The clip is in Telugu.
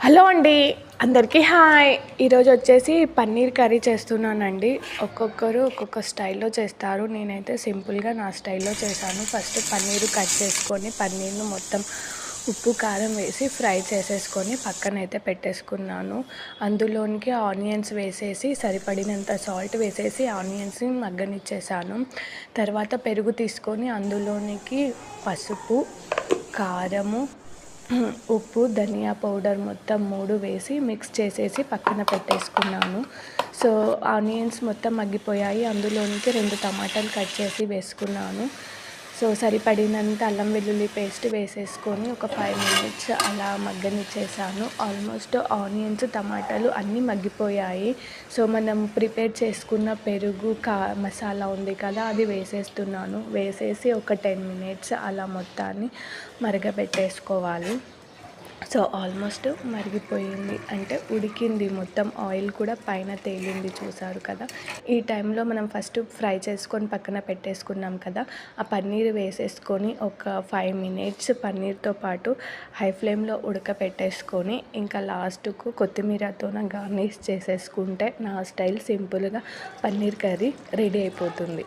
హలో అండి, అందరికీ హాయ్. ఈరోజు వచ్చేసి పన్నీర్ కర్రీ చేస్తున్నానండి. ఒక్కొక్కరు ఒక్కొక్క స్టైల్లో చేస్తారు. నేనైతే సింపుల్గా నా స్టైల్లో చేశాను. ఫస్ట్ పన్నీరు కట్ చేసుకొని పన్నీర్ను మొత్తం ఉప్పు కారం వేసి ఫ్రై చేసేసుకొని పక్కనైతే పెట్టేసుకున్నాను. అందులోనికి ఆనియన్స్ వేసేసి సరిపడినంత సాల్ట్ వేసేసి ఆనియన్స్ని మగ్గనిచ్చేసాను. తర్వాత పెరుగు తీసుకొని అందులోనికి పసుపు, కారము, ఉప్పు, ధనియా పౌడర్ మొత్తం 3 వేసి మిక్స్ చేసేసి పక్కన పెట్టేసుకున్నాను. సో ఆనియన్స్ మొత్తం మగ్గిపోయాయి. అందులోనికి 2 టమాటాలు కట్ చేసి వేసుకున్నాను. సో సరిపడినంత అల్లం వెల్లుల్లి పేస్ట్ వేసేసుకొని ఒక 5 మినిట్స్ అలా మగ్గనిచ్చేసాను. ఆల్మోస్ట్ ఆనియన్స్, టమాటాలు అన్నీ మగ్గిపోయాయి. సో మనం ప్రిపేర్ చేసుకున్న పెరుగు మసాలా ఉంది కదా, అది వేసేస్తున్నాను. వేసేసి ఒక 10 మినిట్స్ అలా మొత్తాన్ని మరగబెట్టేసుకోవాలి. సో ఆల్మోస్ట్ మరిగిపోయింది, అంటే ఉడికింది మొత్తం. ఆయిల్ కూడా పైన తేలింది, చూసారు కదా. ఈ టైంలో మనం ఫస్ట్ ఫ్రై చేసుకొని పక్కన పెట్టేసుకున్నాం కదా, ఆ పన్నీర్ వేసేసుకొని ఒక 5 మినిట్స్ పన్నీర్తో పాటు హై ఫ్లేమ్లో ఉడకపెట్టేసుకొని ఇంకా లాస్ట్కు కొత్తిమీరతో గార్నిష్ చేసేసుకుంటే నా స్టైల్ సింపుల్గా పన్నీర్ కర్రీ రెడీ అయిపోతుంది.